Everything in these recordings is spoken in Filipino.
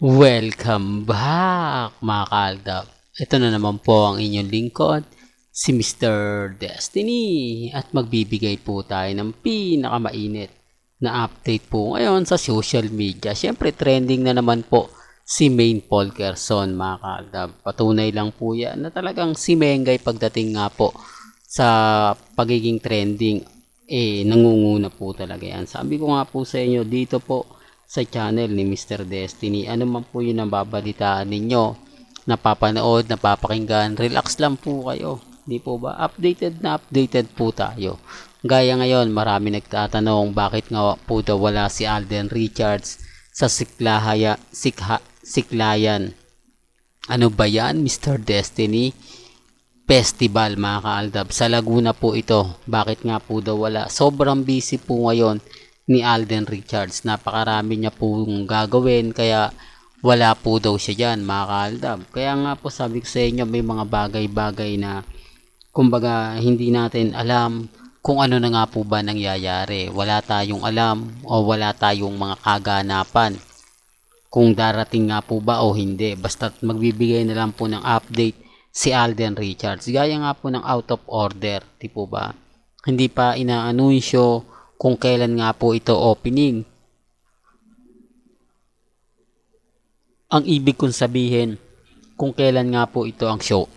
Welcome back mga kaaldab. Ito na naman po ang inyong lingkod, si Mr. Destiny. At magbibigay po tayo ng pinakamainit na update po ngayon sa social media. Siyempre trending na naman po si Main Paul Quezon mga kaaldab. Patunay lang po yan na talagang si Mengay pagdating nga po sa pagiging trending, nangunguna po talaga yan. Sabi ko nga po sa inyo dito po sa channel ni Mr. Destiny. Ano man po yung nababalitaan ninyo, napapanood, napapakinggan, relax lang po kayo. Di po ba? Updated na updated po tayo. Gaya ngayon, marami nagtatanong bakit nga po daw wala si Alden Richards sa Siklayan. Ano ba yan, Mr. Destiny? Festival mga kaaldab. Sa Laguna po ito. Bakit nga po daw wala? Sobrang busy po ngayon ni Alden Richards. Napakarami niya pong gagawin kaya wala po daw siya dyan mga kaaldab. Kaya nga po sabi ko sa inyo may mga bagay-bagay na kumbaga hindi natin alam kung ano na nga po ba nangyayari. Wala tayong alam o wala tayong mga kaganapan kung darating nga po ba o hindi. Basta magbibigay na lang po ng update si Alden Richards. Gaya nga po ng out of order. Di po ba? Hindi pa inaanunsyo kung kailan nga po ito opening. Ang ibig kong sabihin, kung kailan nga po ito ang show.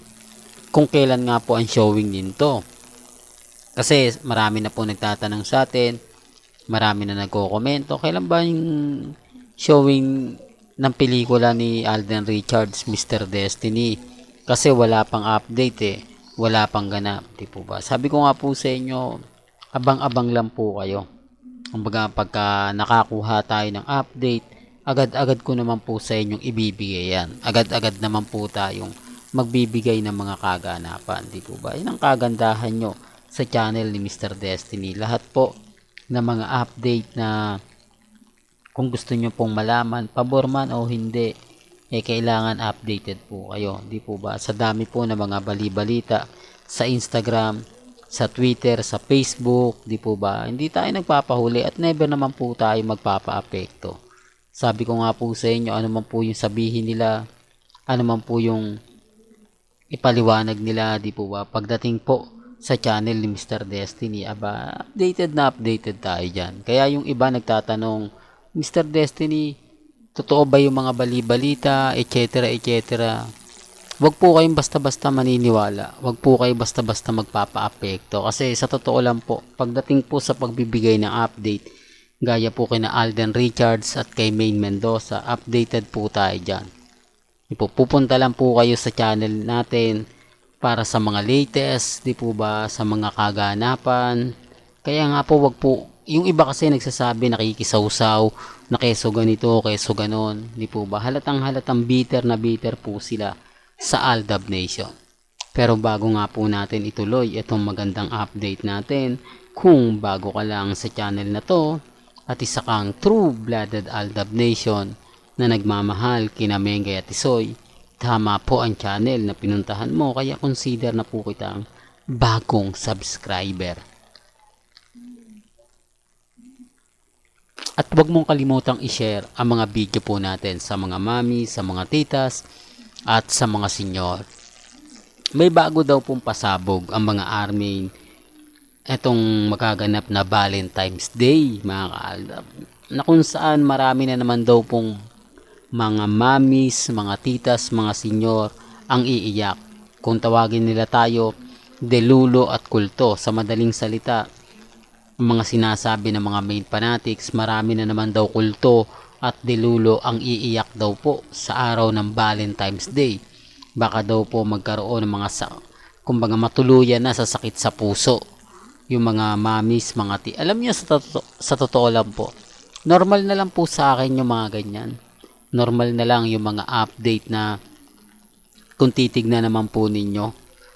Kung kailan nga po ang showing nito. Kasi marami na po nagtatanong sa atin, marami na nagko-komento, kailan ba yung showing ng pelikula ni Alden Richards, Mr. Destiny? Kasi wala pang update wala pang ganap, di po ba? Sabi ko nga po sa inyo, abang-abang lang po kayo. Kumbaga pagka nakakuha tayo ng update, agad-agad ko naman po sa inyong ibibigay yan. Agad-agad naman po tayong magbibigay ng mga kaganapan. Di po ba? Yan ang kagandahan nyo sa channel ni Mr. Destiny. Lahat po ng mga update na kung gusto nyo pong malaman, pabor man o hindi, kailangan updated po kayo. Di po ba? Sa dami po ng mga bali-balita sa Instagram, sa Twitter, sa Facebook, di po ba? Hindi tayo nagpapahuli at never naman po tayo magpapa-apekto. Sabi ko nga po sa inyo, ano man po yung sabihin nila, ano man po yung ipaliwanag nila, di po ba? Pagdating po sa channel ni Mr. Destiny, updated na updated tayo dyan. Kaya yung iba nagtatanong, Mr. Destiny, totoo ba yung mga bali-balita, etc. etc. Wag po kayong basta-basta maniniwala. Wag po kayo basta-basta magpapa-apekto. Kasi sa totoo lang po, pagdating po sa pagbibigay ng update, gaya po kina Alden Richards at kay Main Mendoza, updated po tayo dyan. Pupunta lang po kayo sa channel natin para sa mga latest, di po ba, sa mga kaganapan. Kaya nga po, wag po, yung iba kasi nagsasabi nakikisawsaw, na keso ganito, keso ganon, di po ba? Halatang bitter na bitter po sila sa Aldab Nation. Pero bago nga po natin ituloy itong magandang update natin, kung bago ka lang sa channel na to at isa kang true-blooded Aldab Nation na nagmamahal kina Mengay at Isoy, tama po ang channel na pinuntahan mo, kaya consider na po kitang bagong subscriber. At huwag mong kalimutang i-share ang mga video po natin sa mga mami, sa mga titas, at sa mga senyor. May bago daw pong pasabog ang mga army etong magaganap na Valentine's Day mga kaaldab, na kung saan marami na naman daw pong mga mamis, mga titas, mga senyor ang iiyak. Kung tawagin nila tayo delulo at kulto, sa madaling salita, ang mga sinasabi ng mga main fanatics, marami na naman daw kulto at delulo ang iiyak daw po sa araw ng Valentine's Day. Baka daw po magkaroon ng mga kumbaga matuluyan na sa sakit sa puso yung mga mamis, mga alam niyo, sa totoo lang po, normal na lang po sa akin yung mga ganyan. Normal na lang yung mga update na kung titignan naman po ninyo,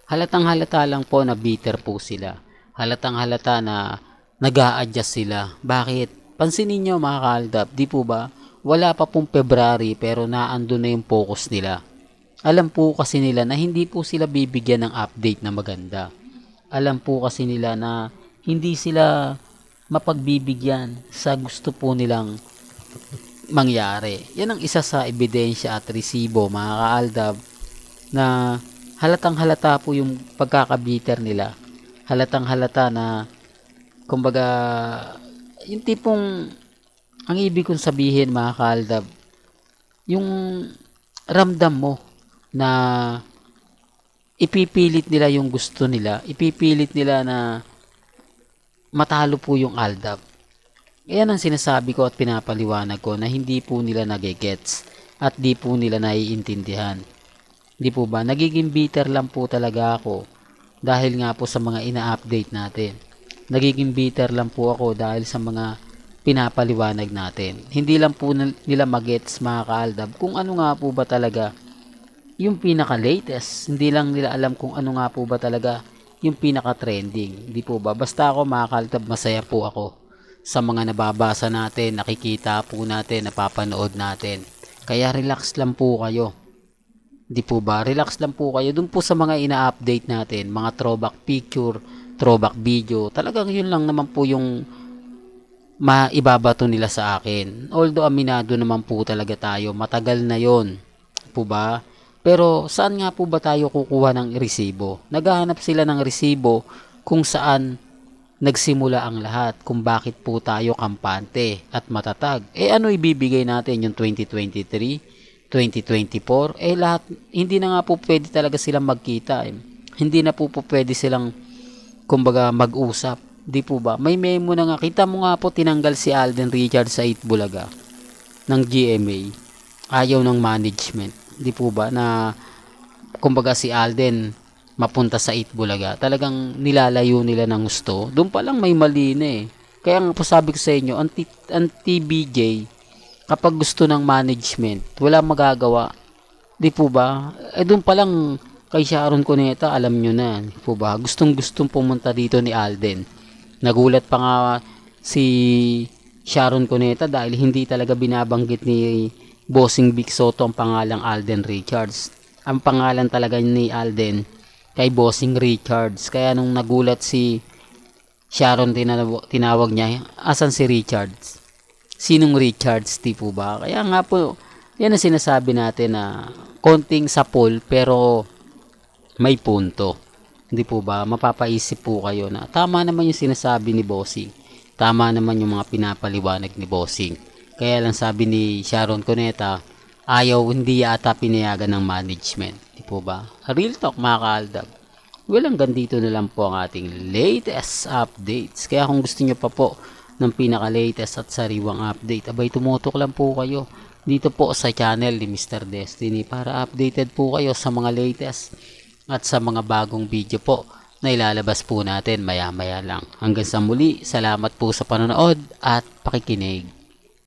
halatang halata lang po na bitter po sila. Halatang halata na nag-a-adjust sila. Bakit? Pansinin nyo mga kaaldab, di po ba? Wala pa pong February pero naandun na yung focus nila. Alam po kasi nila na hindi po sila bibigyan ng update na maganda. Alam po kasi nila na hindi sila mapagbibigyan sa gusto po nilang mangyari. Yan ang isa sa ebidensya at resibo, mga kaaldab, na halatang halata po yung pagkakabiter nila. Halatang halata na, kumbaga, yung tipong, ang ibig kong sabihin, mga kaaldab, yung ramdam mo na ipipilit nila yung gusto nila, ipipilit nila na matalo po yung aldab. Yan ang sinasabi ko at pinapaliwanag ko na hindi po nila nagigets at di po nila naiintindihan. Di po ba? Nagiging bitter lang po talaga ako dahil nga po sa mga ina-update natin. Nagiging bitter lang po ako dahil sa mga pinapaliwanag natin. Hindi lang po nila magets, mga kaaldab, kung ano nga po ba talaga yung pinaka-latest. Hindi lang nila alam kung ano nga po ba talaga yung pinaka-trending. Di po ba? Basta ako, mga kaaldab, masaya po ako sa mga nababasa natin, nakikita po natin, napapanood natin. Kaya relax lang po kayo. Di po ba? Relax lang po kayo dun po sa mga ina-update natin, mga throwback picture, throwback video. Talagang yun lang naman po yung maibabato nila sa akin. Although aminado naman po talaga tayo, matagal na yon, po ba? Pero saan nga po ba tayo kukuha ng resibo? Naghahanap sila ng resibo kung saan nagsimula ang lahat, kung bakit po tayo kampante at matatag. Ano ibibigay natin yung 2023, 2024? Lahat, hindi na nga po pwede talaga silang magkita. Hindi na po pwede silang, kumbaga, mag-usap. Di po ba? May memo na nga. Kita mo nga po, tinanggal si Alden Richards sa Itbulaga ng GMA. Ayaw ng management. Di po ba? Na, kumbaga, si Alden mapunta sa Itbulaga. Talagang nilalayo nila ng gusto. Doon pa lang may mali na eh. Kaya nga po sabi ko sa inyo, ang TBJ, kapag gusto ng management, wala magagawa. Di po ba? Doon pa lang kay Sharon Cuneta, alam nyo na. Di po ba? Gustong pumunta dito ni Alden. Nagulat pa nga si Sharon Cuneta dahil hindi talaga binabanggit ni Bossing Vic Soto ang pangalang Alden Richards. Ang pangalan talaga ni Alden kay Bossing Richards. Kaya nung nagulat si Sharon, tinawag niya, asan si Richards? Sinong Richards, di po ba? Kaya nga po, yan ang sinasabi natin na konting sapol pero may punto. Hindi po ba? Mapapaisip po kayo na tama naman yung sinasabi ni Bossing. Tama naman yung mga pinapaliwanag ni Bossing. Kaya lang sabi ni Sharon Cuneta, hindi yata pinayagan ng management. Hindi po ba? Real talk, mga kaaldab. Well, hanggang dito na lang po ang ating latest updates. Kaya kung gusto nyo pa po ng pinaka-latest at sariwang update, abay tumutok lang po kayo dito po sa channel ni Mr. Destiny para updated po kayo sa mga latest at sa mga bagong video po na ilalabas po natin maya-maya lang. Hanggang sa muli, salamat po sa panonood at pakikinig.